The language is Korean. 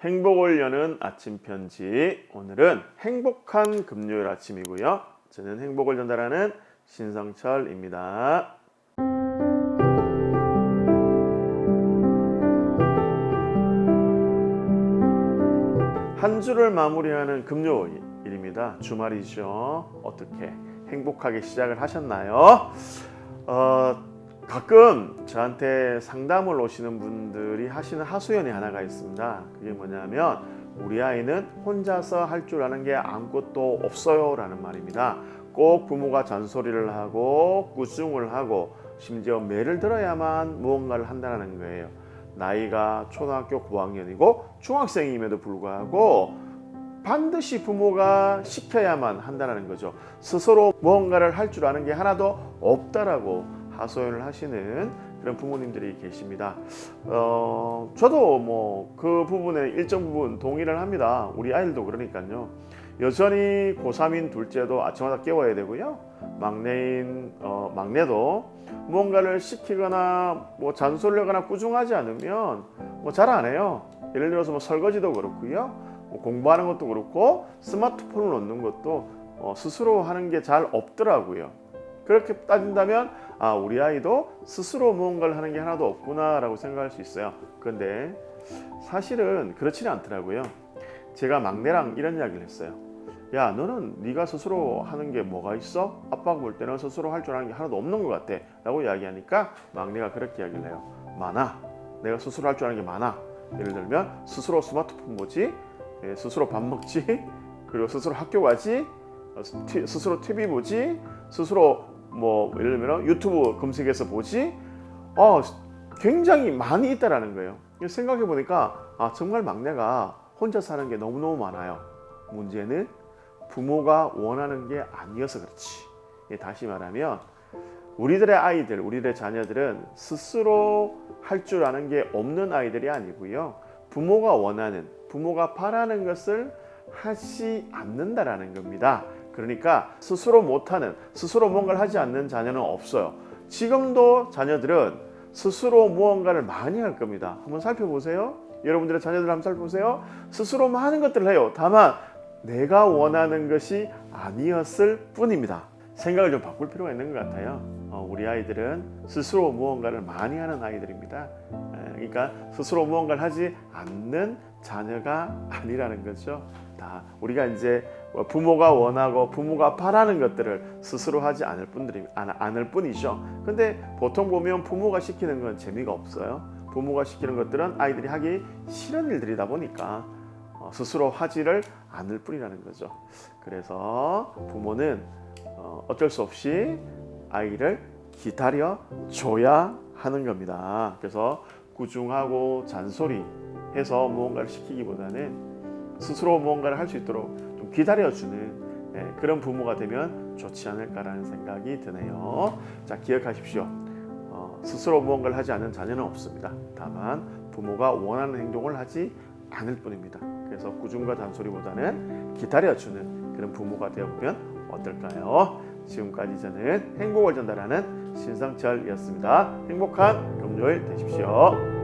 행복을 여는 아침 편지. 오늘은 행복한 금요일 아침이고요. 저는 행복을 전달하는 신성철입니다. 한 주를 마무리하는 금요일입니다. 주말이죠. 어떻게 행복하게 시작을 하셨나요? 가끔 저한테 상담을 오시는 분들이 하시는 하소연이 하나가 있습니다. 그게 뭐냐면 우리 아이는 혼자서 할 줄 아는 게 아무것도 없어요 라는 말입니다. 꼭 부모가 잔소리를 하고 꾸중을 하고 심지어 매를 들어야만 무언가를 한다는 거예요. 나이가 초등학교 고학년이고 중학생임에도 불구하고 반드시 부모가 시켜야만 한다는 거죠. 스스로 무언가를 할 줄 아는 게 하나도 없다라고 하소연을 하시는 그런 부모님들이 계십니다. 저도 뭐 그 부분에 일정 부분 동의를 합니다. 우리 아이들도 그러니까요. 여전히 고3인 둘째도 아침마다 깨워야 되고요. 막내도 무언가를 시키거나 뭐 잔소리를 하거나 꾸중하지 않으면 뭐 잘 안 해요. 예를 들어서 뭐 설거지도 그렇고요. 뭐 공부하는 것도 그렇고 스마트폰을 놓는 것도 스스로 하는 게 잘 없더라고요. 그렇게 따진다면 우리 아이도 스스로 무언가를 하는 게 하나도 없구나 라고 생각할 수 있어요. 그런데 사실은 그렇지는 않더라고요. 제가 막내랑 이런 이야기를 했어요. 야, 너는 네가 스스로 하는 게 뭐가 있어? 아빠가 볼 때는 스스로 할 줄 아는 게 하나도 없는 것 같아 라고 이야기하니까 막내가 그렇게 이야기를 해요. 많아. 내가 스스로 할 줄 아는 게 많아. 예를 들면 스스로 스마트폰 보지, 스스로 밥 먹지, 그리고 스스로 학교 가지, 스스로 TV 보지, 스스로 뭐 예를 들면 유튜브 검색해서 보지. 굉장히 많이 있다라는 거예요. 생각해 보니까 정말 막내가 혼자 사는 게 너무너무 많아요. 문제는 부모가 원하는 게 아니어서 그렇지. 다시 말하면 우리들의 아이들, 우리들의 자녀들은 스스로 할 줄 아는 게 없는 아이들이 아니고요. 부모가 원하는, 부모가 바라는 것을 하지 않는다라는 겁니다. 그러니까 스스로 못하는, 스스로 무언가를 하지 않는 자녀는 없어요. 지금도 자녀들은 스스로 무언가를 많이 할 겁니다. 한번 살펴보세요. 여러분들의 자녀들 한번 살펴보세요. 스스로 많은 것들을 해요. 다만 내가 원하는 것이 아니었을 뿐입니다. 생각을 좀 바꿀 필요가 있는 것 같아요. 우리 아이들은 스스로 무언가를 많이 하는 아이들입니다. 그러니까 스스로 무언가를 하지 않는 자녀가 아니라는 거죠. 다 우리가 이제 부모가 원하고 부모가 바라는 것들을 스스로 하지 않을 뿐이죠. 근데 보통 보면 부모가 시키는 건 재미가 없어요. 부모가 시키는 것들은 아이들이 하기 싫은 일들이다 보니까 스스로 하지를 않을 뿐이라는 거죠. 그래서 부모는 어쩔 수 없이 아이를 기다려 줘야 하는 겁니다. 그래서 꾸중하고 잔소리해서 무언가를 시키기보다는 스스로 무언가를 할 수 있도록 좀 기다려주는 그런 부모가 되면 좋지 않을까라는 생각이 드네요. 자, 기억하십시오. 스스로 무언가를 하지 않는 자녀는 없습니다. 다만 부모가 원하는 행동을 하지 않을 뿐입니다. 그래서 꾸중과 잔소리보다는 기다려주는 그런 부모가 되어보면 어떨까요? 지금까지 저는 행복을 전달하는 신성철이었습니다. 행복한 금요일 되십시오.